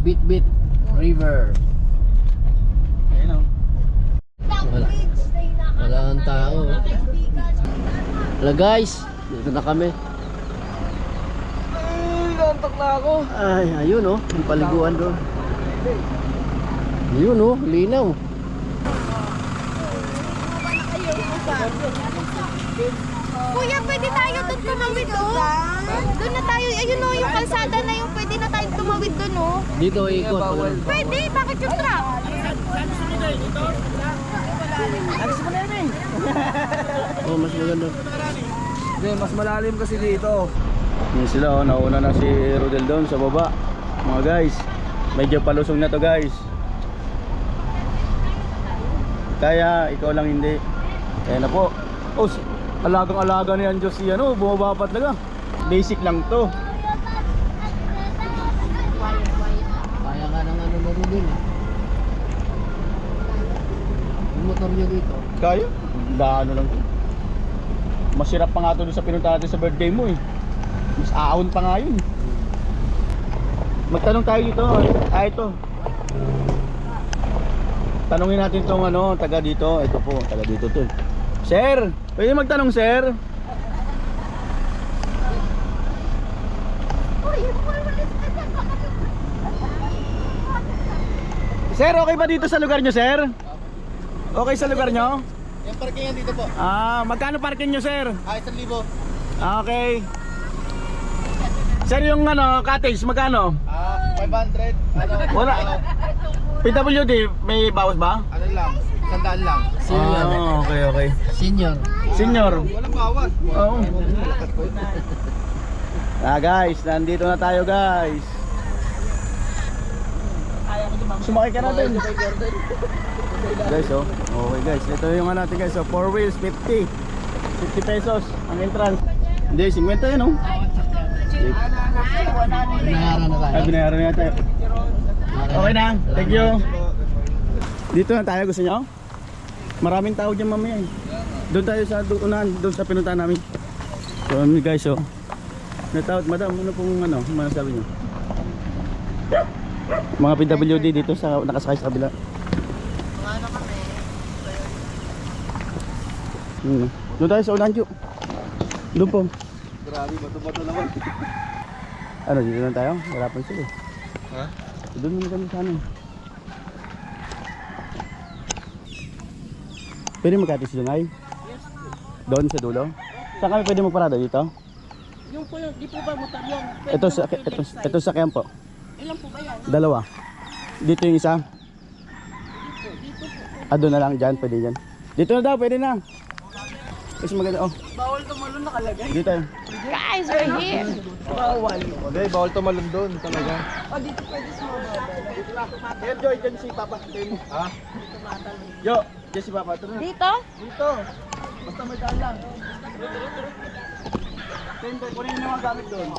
Bitbit River. Ayun o. Wala ang tao. Wala guys, dito na kami. Ay, nantok na ako. Ay, ayun oh, yung paliguan doon. Ayun oh, linaw. Kuya, pwede tayo doon tumawid doon. Doon na tayo, ayun o, yung kalsada na yung pwede na tayo tumawid doon o. Dito ikot. Pwede, bakit yung truck? Alis mo na yun eh. Oh, mas maganda. Hindi, mas malalim kasi dito. Yun sila oh, nauna na si Rodel doon sa baba. Mga guys, medyo palusong na to guys. Kaya ikaw lang hindi. Kaya na po. Oh, alagang-alaga ni Anjo si ano, bumaba pa talaga. Basic lang to. Kaya nga ng ano na rin eh. Yung motor niya dito. Kaya? Gaano lang to. Masirap pa nga to sa pinunta natin sa birthday mo eh. Mas aon pa nga yun. Magtanong tayo dito. Ito. Tanungin natin tong ano, taga dito. Ito po, taga dito to. Sir, pwede magtanong sir? Sir, okay ba dito sa lugar nyo sir? Okay sa lugar nyo? Yung parkingan dito po. Magkano parking nyo sir? 1,000. Okay. Sir, yung ano, cottage, magkano? 500. Ano? Wala. PWD, may bawas ba? Ano lang? 100 lang. Senior. Okay, okay. Senior. Senior. Walang bawas. Oo. Guys, nandito na tayo guys. Sumakay ka natin. Guys, oh. Okay guys, ito yung ano natin guys, oh. 4 wheels, 50 pesos ang entrance. Hindi, 50 yun, oh. Binayaran na tayo. Ay, binayaran na tayo. Okay na, thank you. Dito na tayo, gusto nyo? Maraming tao dyan mamaya eh. Doon tayo sa unahan, doon sa pinuntahan namin. So guys, oh. Natawad, madam, ano pong ano, masasabi nyo? Mga PWD dito sa nakasakay sa kabila. Ano kami? Doon tayo sa unahan, Ju. Doon po. Grabe, bato-bato naman. Ano, dito na tayo? Harapan sila eh. Ha? Doon muna kami sa ano. Pwede magkatis doon ay? Doon sa dulo? Saan kami pwede magparada dito? Yung po, di po ba motor yan? Ito sa po. Ilan po ba yan? Dalawa. Dito yung isa. Doon na lang dyan, pwede dyan. Dito na daw, pwede na. Kasi maganda, oh. Bawal tumalon nakalagay. Dito tayo. Guys, we're here. Bawal. Okay, bawal tumalon doon talaga. Oh, dito pwede sumababa. Ayan, Joy, dyan si Papa. Ha? Jo, dyan si Papa. Ito na. Dito? Dito. Basta may daan lang. Tente, kunin mo yung mga gamit doon.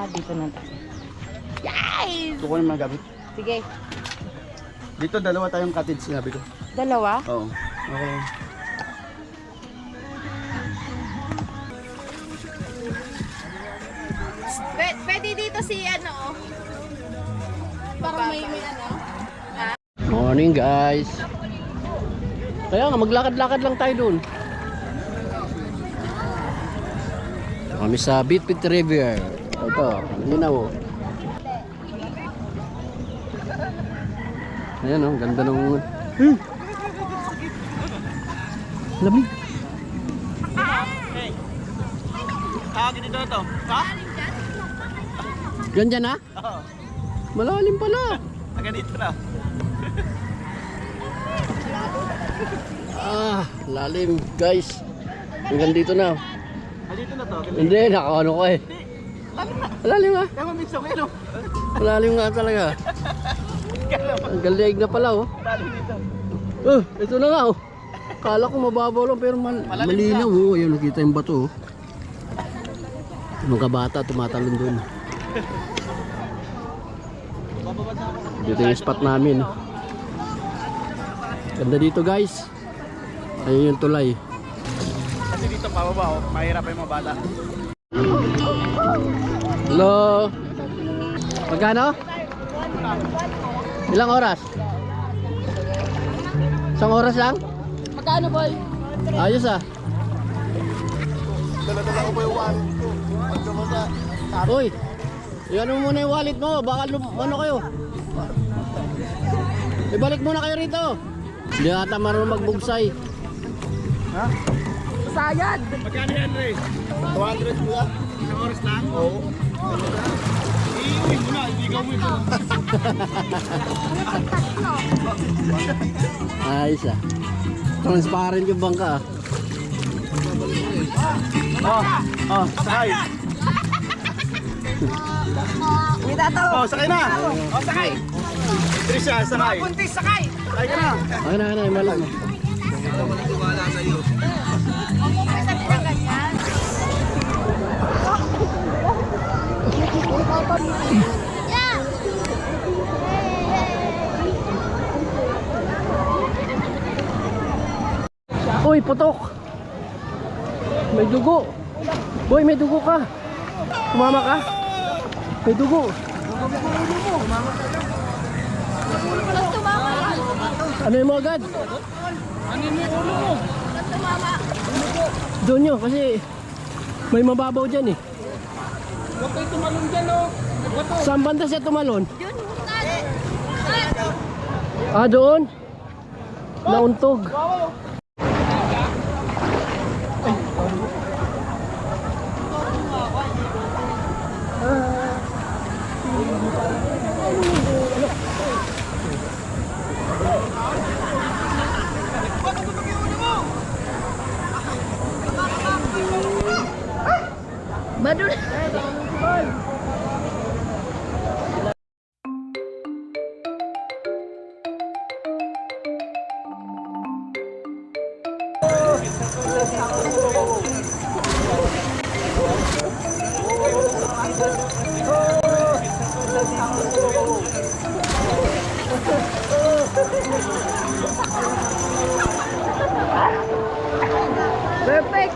Dito na. Guys! Kukunin mo mga gamit. Sige. Dito, dalawa tayong cottage, sinabi ko. Dalawa? Oo. Okay. Pwede dito si ano, oh. Parang may ano. Morning guys. Kaya nga maglakad-lakad lang tayo doon. Kami sa Bitbit River. Ito, linaw. Ayan oh, ganda ng lamig. Ganito na to. Ha? Ganyan na? Oo. Malalim pala. Ganito na. Lalim guys. Hanggang dito na. Dito na to. Hindi, nakaano ko eh. Malalim nga. Kaya mamix ako yun, oh. Malalim nga talaga. Ang galig na pala oh. Ito na nga oh. Kala ko mababaw lang pero malinaw oh. Ayun, nakita yung bato oh. Mga bata tumatalon doon. Dito yung spot namin. Ganda dito guys. Ayun yung tulay. Kasi dito pababa, oh. Mahirap yung mga bata. Hello. Magkano? Ilang oras? Isang oras lang? Magkano, boy? Ayos ah. Dala-dala ko pa yung wallet ko. Pagkamasa. Uy, iyan mo muna yung wallet mo. Baka ano kayo. Ibalik muna kayo rito. Hindi ata marunong magbugsay. Sayad! Magkano yan, Ray? 200 kuya. Isang oras lang? Oo. Iuwi mo na, ibigaw mo ito. Ayos ah. Transparent yung bangka ah. Sakay. Oh, sakay na. Oh, sakay. Trisha, sakay. Puntis, sakay. Sakay ka na. Ayun na, imalak mo. Uy, putok! May dugo! Boy, may dugo ka! Kumama ka? May dugo! Ano mo agad? Ano yung ulo mo? Doon nyo, kasi may mababaw dyan eh. Huwag kayo tumalon dyan oh! Saan banda siya tumalon? Ah, doon? Nauntog. Badul. Perfect.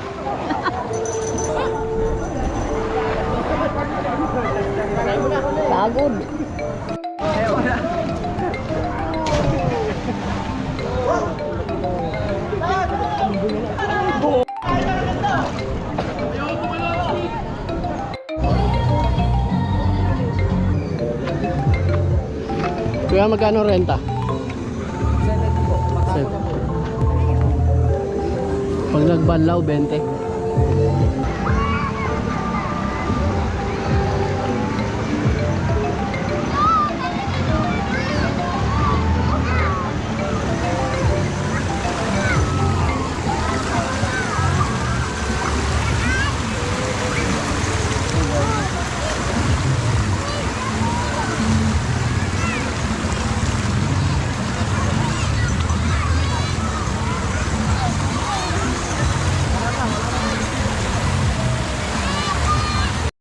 Pagod. Kaya magkano renta? 7 Pag nagbanlaw, 20.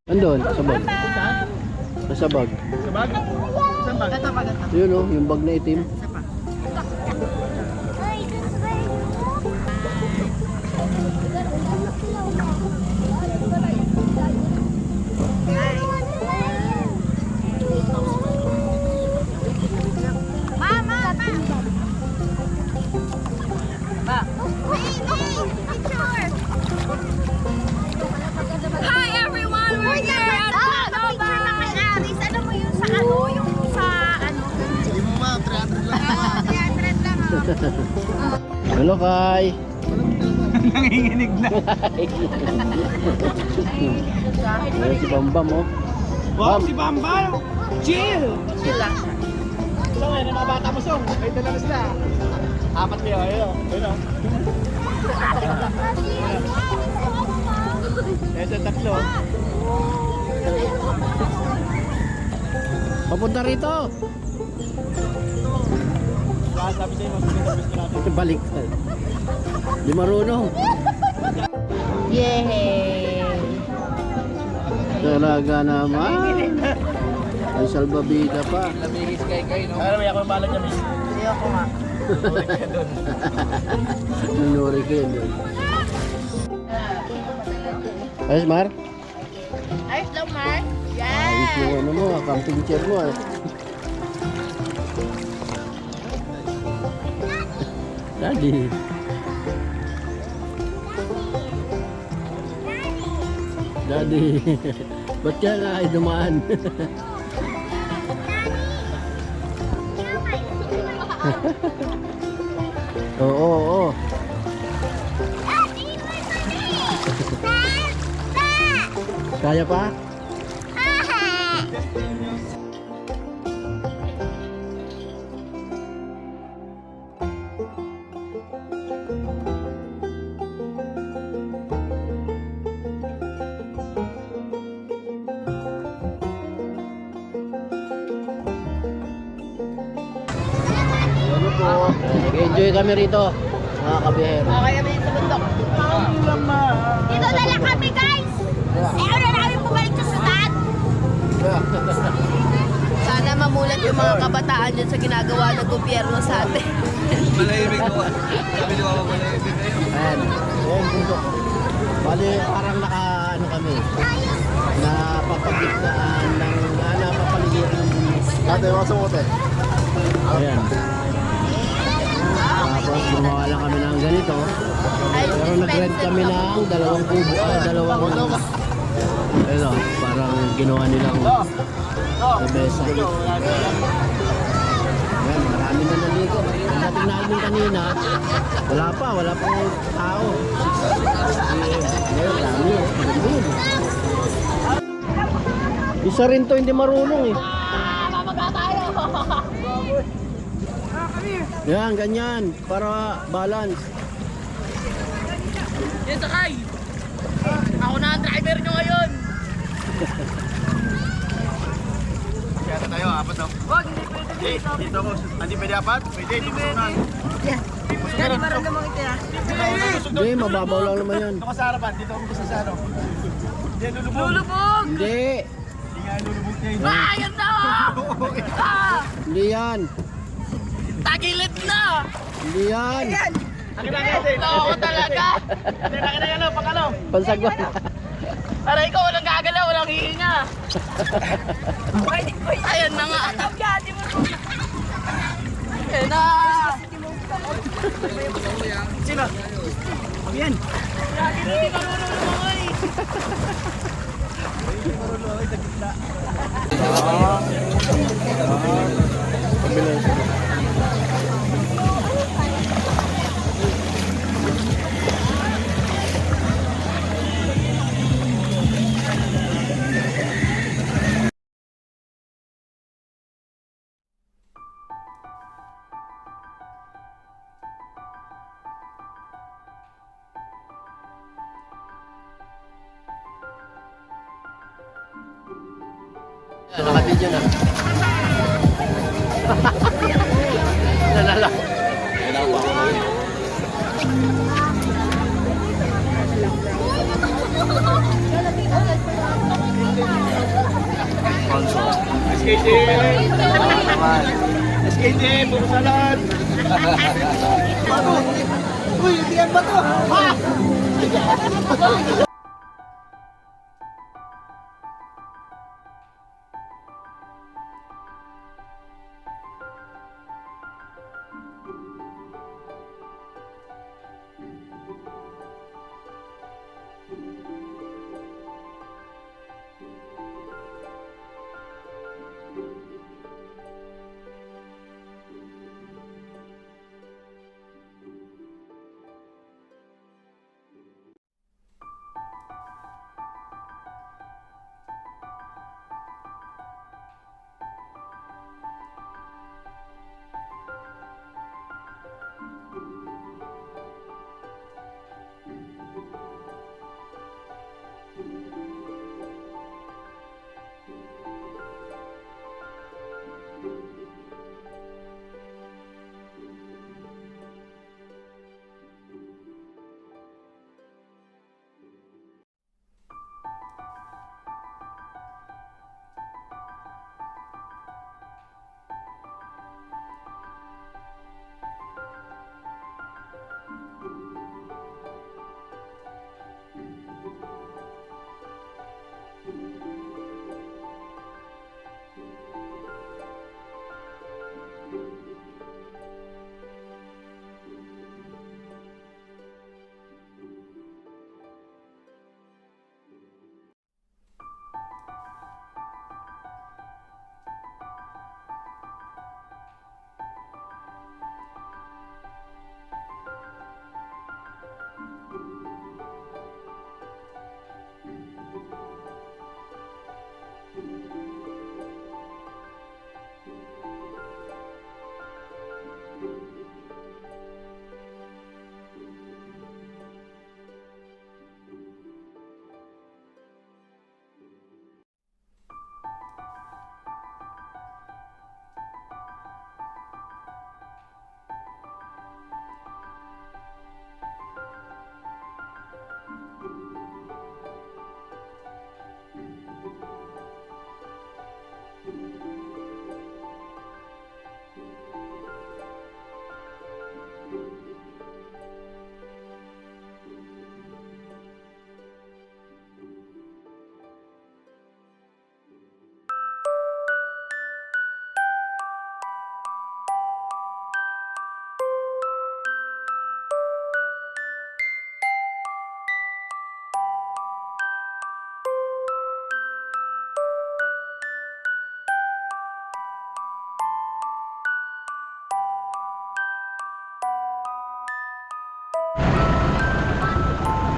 Andun, sa bag. Nasa bag. Sa bag? Saan bag? Yun o, yung bag na itim. Hi everyone, we're here at picture na kay Aris. Alam mo yung sa ano, yung sa ano? Sige mo ma, 300 lang. 300 lang Hello, Kai. Nanginginig na. Ayan si Bambam oh. Wow, si Bambam! Chill! Chill lang. So, ngayon, mga bata mo, Song. May dala na sila. 4 kayo, ayun. Ayun o. Ayun sa tatlo. Papunta rito. Sabi sa'yo, mas natin. Balik. Di marunong. Yay! Talaga naman. Ay salbabida pa. Ano, may ako yung balat niya, miss. Ayoko nga. Nunuri ko yun. Ayos, Mar? Ayos lang, Mark. Ayos yung ano mo, camping chair mo eh. Daddy. Daddy. Ba't kaya nga ay dumaan? Oo, oo. Kaya pa? Ano po? Nag-enjoy kami rito, mga kabihero. Okay kami sa bundok. Dito na lang kami, guys. Ayaw na namin bumalik sa sudan. Sana mamulat yung mga kabataan dyan sa ginagawa ng gobyerno sa atin. Malahimik ko. Sabi ni Mama, malahimik kayo. Ayan, ayan bundok. Bali, parang ano kami, napapagitnaan ng, napapaligiran ng bundok. Ate, masukot eh. Ayan. Tapos gumawa lang kami ng ganito. Pero nag-rent kami ng dalawang kubo, dalawang ano, parang ginawa nilang mesa. Ayan, marami na naligo. Dating namin kanina, wala pang tao. Ngayon, dami eh. Gandun. Isa rin to hindi marunong eh. Yan, ganyan. Para balance. Yan, sakay! Ako na ang driver nyo ngayon! Kaya tayo, apat daw. Wag, hindi pwede dito. Dito ko. Hindi pwede apat? Pwede, dito ko na. Yan, maramdaman kita yan. Hindi, mababaw lang naman yan. Dito ko sa harapan, dito ako gusto sa ano. Hindi, lulubog. Lulubog! Hindi. Hindi nga lulubog kayo. Ah, yan na! Ah! Hindi yan. Tagilid na! Hindi yan. Ito ako talaga! Pansagwan. Aray ko, walang gagalaw, walang hihinga! Ayan na nga! Ayan na! Sino? Pag yan. Lagi na di marunong lumangoy! Naka-video na. Nalala. SKJ! SKJ, puro salad! Uy, hindi yan ba to? Ha?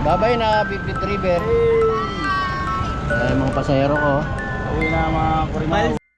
Bye-bye na, Bibit River. Mga pasahero ko. Uwi na mga kurimaw.